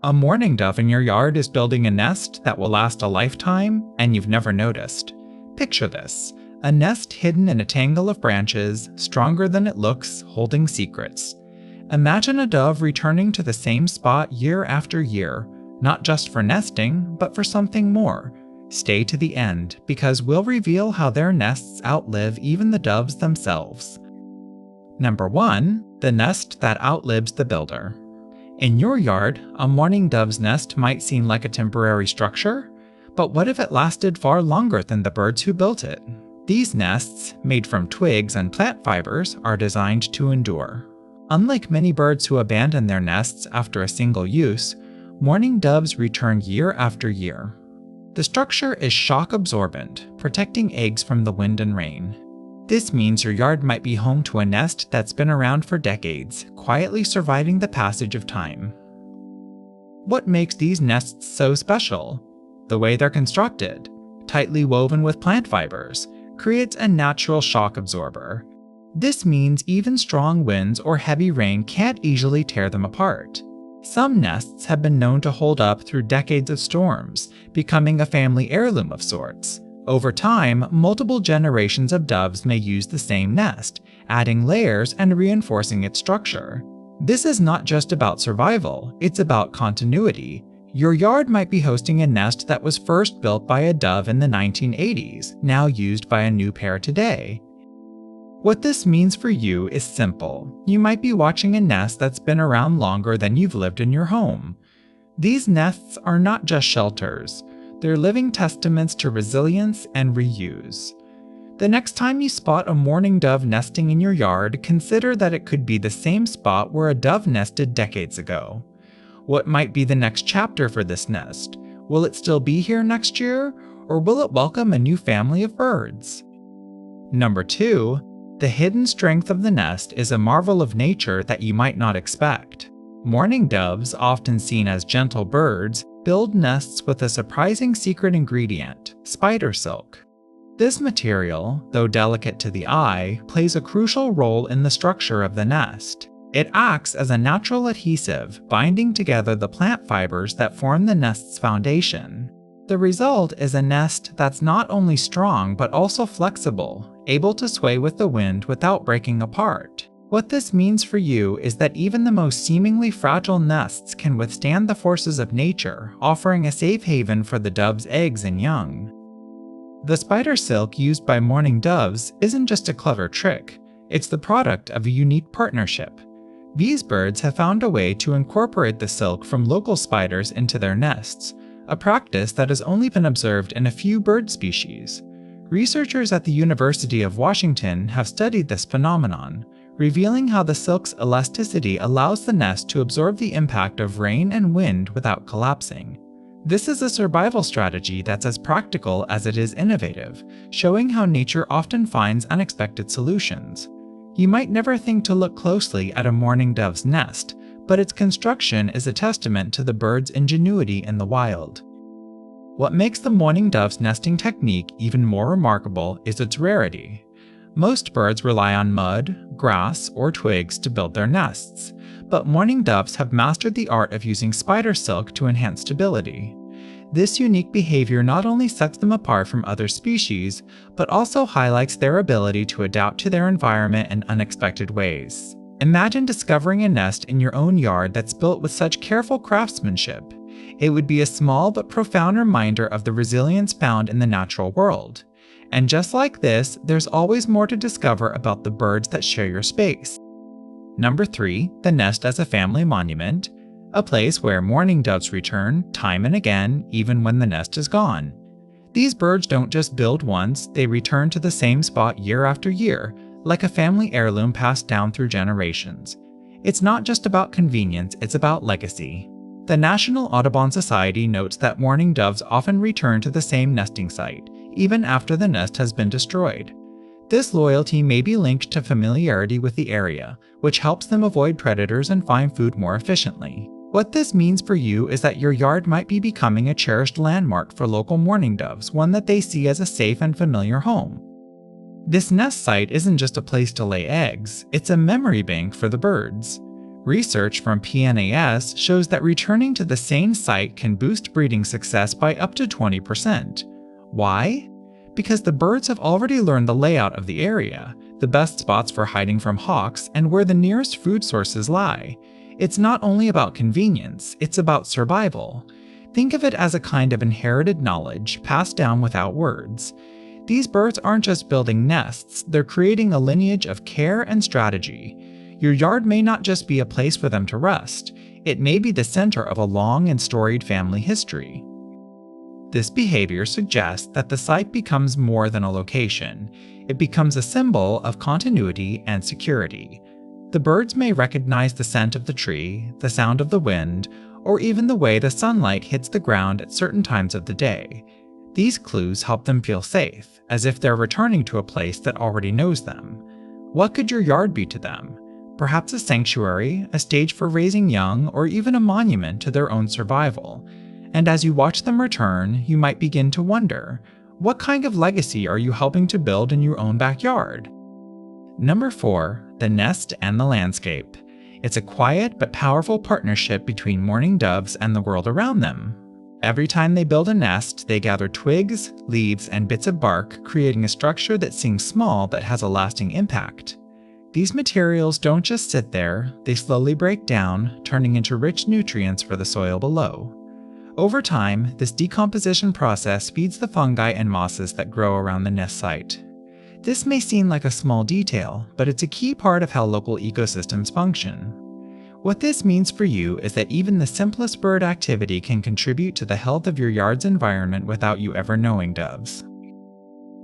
A mourning dove in your yard is building a nest that will last a lifetime, and you've never noticed. Picture this: a nest hidden in a tangle of branches, stronger than it looks, holding secrets. Imagine a dove returning to the same spot year after year, not just for nesting, but for something more. Stay to the end, because we'll reveal how their nests outlive even the doves themselves. Number 1. The nest that outlives the builder. In your yard, a mourning dove's nest might seem like a temporary structure, but what if it lasted far longer than the birds who built it? These nests, made from twigs and plant fibers, are designed to endure. Unlike many birds who abandon their nests after a single use, mourning doves return year after year. The structure is shock absorbent, protecting eggs from the wind and rain. This means your yard might be home to a nest that's been around for decades, quietly surviving the passage of time. What makes these nests so special? The way they're constructed, tightly woven with plant fibers, creates a natural shock absorber. This means even strong winds or heavy rain can't easily tear them apart. Some nests have been known to hold up through decades of storms, becoming a family heirloom of sorts. Over time, multiple generations of doves may use the same nest, adding layers and reinforcing its structure. This is not just about survival, it's about continuity. Your yard might be hosting a nest that was first built by a dove in the 1980s, now used by a new pair today. What this means for you is simple. You might be watching a nest that's been around longer than you've lived in your home. These nests are not just shelters. They're living testaments to resilience and reuse. The next time you spot a mourning dove nesting in your yard, consider that it could be the same spot where a dove nested decades ago. What might be the next chapter for this nest? Will it still be here next year, or will it welcome a new family of birds? Number 2. The hidden strength of the nest is a marvel of nature that you might not expect. Mourning doves, often seen as gentle birds, build nests with a surprising secret ingredient: spider silk. This material, though delicate to the eye, plays a crucial role in the structure of the nest. It acts as a natural adhesive, binding together the plant fibers that form the nest's foundation. The result is a nest that's not only strong but also flexible, able to sway with the wind without breaking apart. What this means for you is that even the most seemingly fragile nests can withstand the forces of nature, offering a safe haven for the dove's eggs and young. The spider silk used by mourning doves isn't just a clever trick, it's the product of a unique partnership. These birds have found a way to incorporate the silk from local spiders into their nests, a practice that has only been observed in a few bird species. Researchers at the University of Washington have studied this phenomenon, revealing how the silk's elasticity allows the nest to absorb the impact of rain and wind without collapsing. This is a survival strategy that's as practical as it is innovative, showing how nature often finds unexpected solutions. You might never think to look closely at a mourning dove's nest, but its construction is a testament to the bird's ingenuity in the wild. What makes the mourning dove's nesting technique even more remarkable is its rarity. Most birds rely on mud, grass, or twigs to build their nests, but mourning doves have mastered the art of using spider silk to enhance stability. This unique behavior not only sets them apart from other species, but also highlights their ability to adapt to their environment in unexpected ways. Imagine discovering a nest in your own yard that's built with such careful craftsmanship. It would be a small but profound reminder of the resilience found in the natural world. And just like this, there's always more to discover about the birds that share your space. Number 3. The nest as a family monument. A place where mourning doves return time and again, even when the nest is gone. These birds don't just build once, they return to the same spot year after year, like a family heirloom passed down through generations. It's not just about convenience, it's about legacy. The National Audubon Society notes that mourning doves often return to the same nesting site, even after the nest has been destroyed. This loyalty may be linked to familiarity with the area, which helps them avoid predators and find food more efficiently. What this means for you is that your yard might be becoming a cherished landmark for local mourning doves, one that they see as a safe and familiar home. This nest site isn't just a place to lay eggs, it's a memory bank for the birds. Research from PNAS shows that returning to the same site can boost breeding success by up to 20%. Why? Because the birds have already learned the layout of the area, the best spots for hiding from hawks, and where the nearest food sources lie. It's not only about convenience, it's about survival. Think of it as a kind of inherited knowledge passed down without words. These birds aren't just building nests, they're creating a lineage of care and strategy. Your yard may not just be a place for them to rest, it may be the center of a long and storied family history. This behavior suggests that the site becomes more than a location. It becomes a symbol of continuity and security. The birds may recognize the scent of the tree, the sound of the wind, or even the way the sunlight hits the ground at certain times of the day. These clues help them feel safe, as if they're returning to a place that already knows them. What could your yard be to them? Perhaps a sanctuary, a stage for raising young, or even a monument to their own survival. And as you watch them return, you might begin to wonder, what kind of legacy are you helping to build in your own backyard? Number 4. The nest and the landscape. It's a quiet but powerful partnership between mourning doves and the world around them. Every time they build a nest, they gather twigs, leaves, and bits of bark, creating a structure that seems small but has a lasting impact. These materials don't just sit there, they slowly break down, turning into rich nutrients for the soil below. Over time, this decomposition process feeds the fungi and mosses that grow around the nest site. This may seem like a small detail, but it's a key part of how local ecosystems function. What this means for you is that even the simplest bird activity can contribute to the health of your yard's environment without you ever knowing, doves.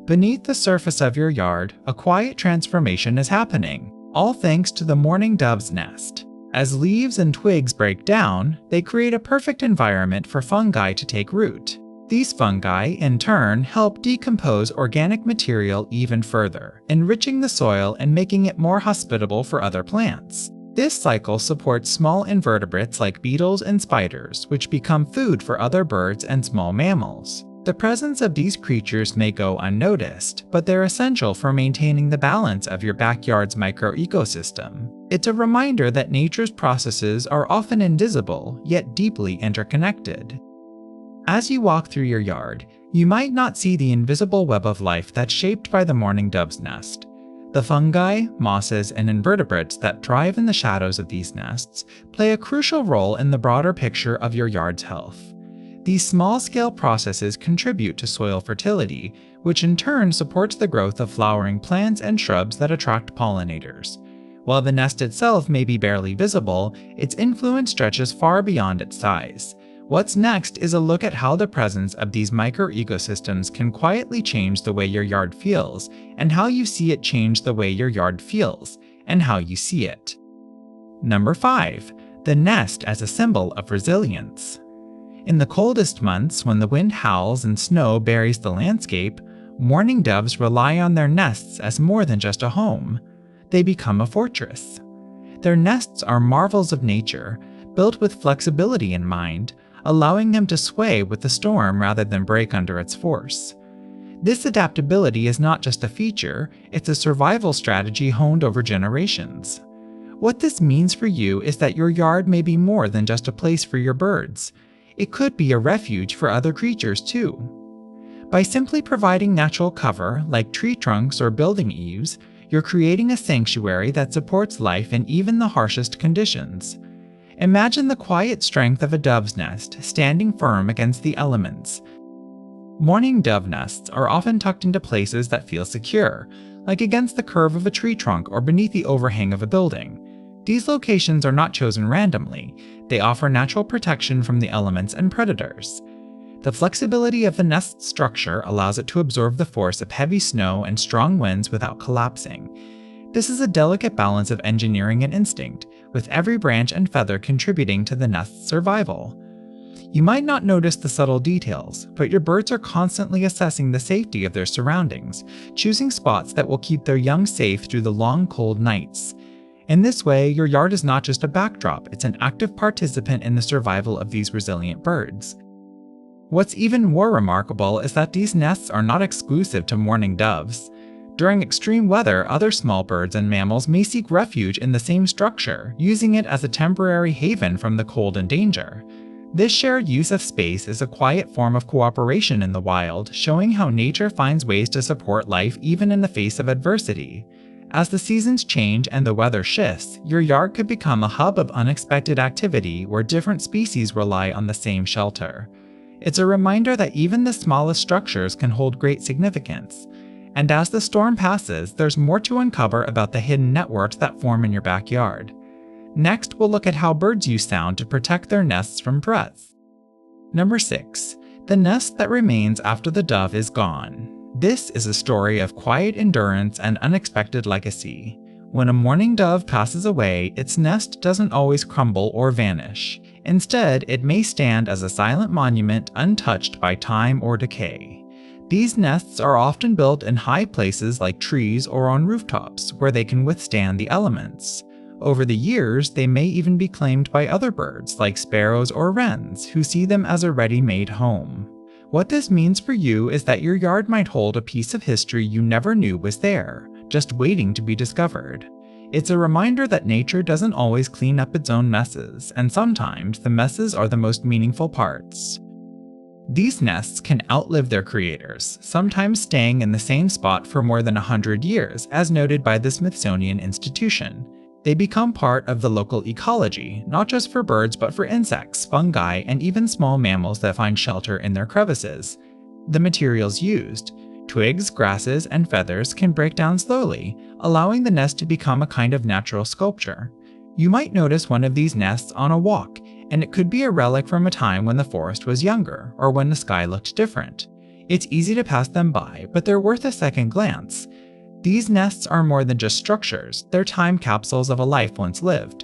Beneath the surface of your yard, a quiet transformation is happening, all thanks to the mourning dove's nest. As leaves and twigs break down, they create a perfect environment for fungi to take root. These fungi, in turn, help decompose organic material even further, enriching the soil and making it more hospitable for other plants. This cycle supports small invertebrates like beetles and spiders, which become food for other birds and small mammals. The presence of these creatures may go unnoticed, but they're essential for maintaining the balance of your backyard's microecosystem. It's a reminder that nature's processes are often invisible, yet deeply interconnected. As you walk through your yard, you might not see the invisible web of life that's shaped by the mourning dove's nest. The fungi, mosses, and invertebrates that thrive in the shadows of these nests play a crucial role in the broader picture of your yard's health. These small-scale processes contribute to soil fertility, which in turn supports the growth of flowering plants and shrubs that attract pollinators. While the nest itself may be barely visible, its influence stretches far beyond its size. What's next is a look at how the presence of these microecosystems can quietly change the way your yard feels, and how you see it change the way your yard feels, and how you see it. Number 5. The nest as a symbol of resilience. In the coldest months, when the wind howls and snow buries the landscape, mourning doves rely on their nests as more than just a home. They become a fortress. Their nests are marvels of nature, built with flexibility in mind, allowing them to sway with the storm rather than break under its force. This adaptability is not just a feature, it's a survival strategy honed over generations. What this means for you is that your yard may be more than just a place for your birds. It could be a refuge for other creatures too. By simply providing natural cover, like tree trunks or building eaves, you're creating a sanctuary that supports life in even the harshest conditions. Imagine the quiet strength of a dove's nest, standing firm against the elements. Mourning dove nests are often tucked into places that feel secure, like against the curve of a tree trunk or beneath the overhang of a building. These locations are not chosen randomly. They offer natural protection from the elements and predators. The flexibility of the nest's structure allows it to absorb the force of heavy snow and strong winds without collapsing. This is a delicate balance of engineering and instinct, with every branch and feather contributing to the nest's survival. You might not notice the subtle details, but your birds are constantly assessing the safety of their surroundings, choosing spots that will keep their young safe through the long, cold nights. In this way, your yard is not just a backdrop, it's an active participant in the survival of these resilient birds. What's even more remarkable is that these nests are not exclusive to mourning doves. During extreme weather, other small birds and mammals may seek refuge in the same structure, using it as a temporary haven from the cold and danger. This shared use of space is a quiet form of cooperation in the wild, showing how nature finds ways to support life even in the face of adversity. As the seasons change and the weather shifts, your yard could become a hub of unexpected activity where different species rely on the same shelter. It's a reminder that even the smallest structures can hold great significance. And as the storm passes, there's more to uncover about the hidden networks that form in your backyard. Next, we'll look at how birds use sound to protect their nests from threats. Number 6. The nest that remains after the dove is gone. This is a story of quiet endurance and unexpected legacy. When a mourning dove passes away, its nest doesn't always crumble or vanish. Instead, it may stand as a silent monument untouched by time or decay. These nests are often built in high places like trees or on rooftops, where they can withstand the elements. Over the years, they may even be claimed by other birds like sparrows or wrens, who see them as a ready-made home. What this means for you is that your yard might hold a piece of history you never knew was there, just waiting to be discovered. It's a reminder that nature doesn't always clean up its own messes, and sometimes the messes are the most meaningful parts. These nests can outlive their creators, sometimes staying in the same spot for more than 100 years, as noted by the Smithsonian Institution. They become part of the local ecology, not just for birds but for insects, fungi, and even small mammals that find shelter in their crevices. The materials used, twigs, grasses, and feathers, can break down slowly, allowing the nest to become a kind of natural sculpture. You might notice one of these nests on a walk, and it could be a relic from a time when the forest was younger, or when the sky looked different. It's easy to pass them by, but they're worth a second glance. These nests are more than just structures, they're time capsules of a life once lived.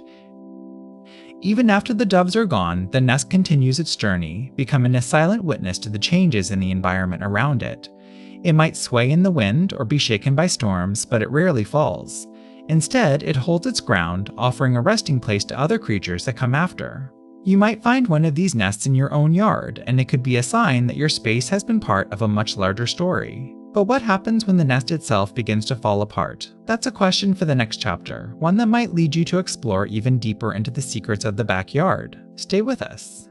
Even after the doves are gone, the nest continues its journey, becoming a silent witness to the changes in the environment around it. It might sway in the wind or be shaken by storms, but it rarely falls. Instead, it holds its ground, offering a resting place to other creatures that come after. You might find one of these nests in your own yard, and it could be a sign that your space has been part of a much larger story. But what happens when the nest itself begins to fall apart? That's a question for the next chapter, one that might lead you to explore even deeper into the secrets of the backyard. Stay with us.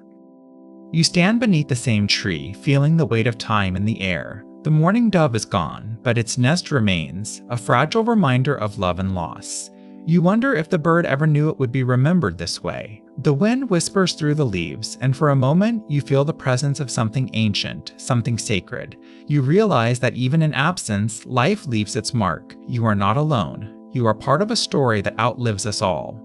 You stand beneath the same tree, feeling the weight of time in the air. The mourning dove is gone, but its nest remains, a fragile reminder of love and loss. You wonder if the bird ever knew it would be remembered this way. The wind whispers through the leaves, and for a moment, you feel the presence of something ancient, something sacred. You realize that even in absence, life leaves its mark. You are not alone. You are part of a story that outlives us all.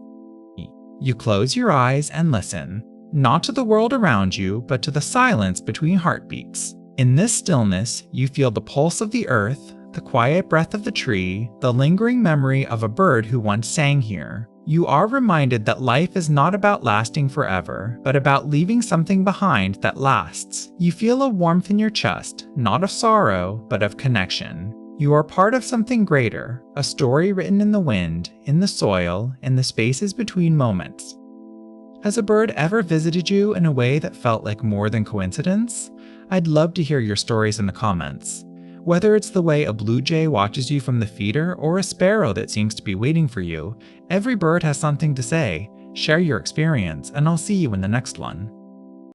You close your eyes and listen, not to the world around you, but to the silence between heartbeats. In this stillness, you feel the pulse of the earth, the quiet breath of the tree, the lingering memory of a bird who once sang here. You are reminded that life is not about lasting forever, but about leaving something behind that lasts. You feel a warmth in your chest, not of sorrow, but of connection. You are part of something greater, a story written in the wind, in the soil, in the spaces between moments. Has a bird ever visited you in a way that felt like more than coincidence? I'd love to hear your stories in the comments. Whether it's the way a blue jay watches you from the feeder or a sparrow that seems to be waiting for you, every bird has something to say. Share your experience, and I'll see you in the next one.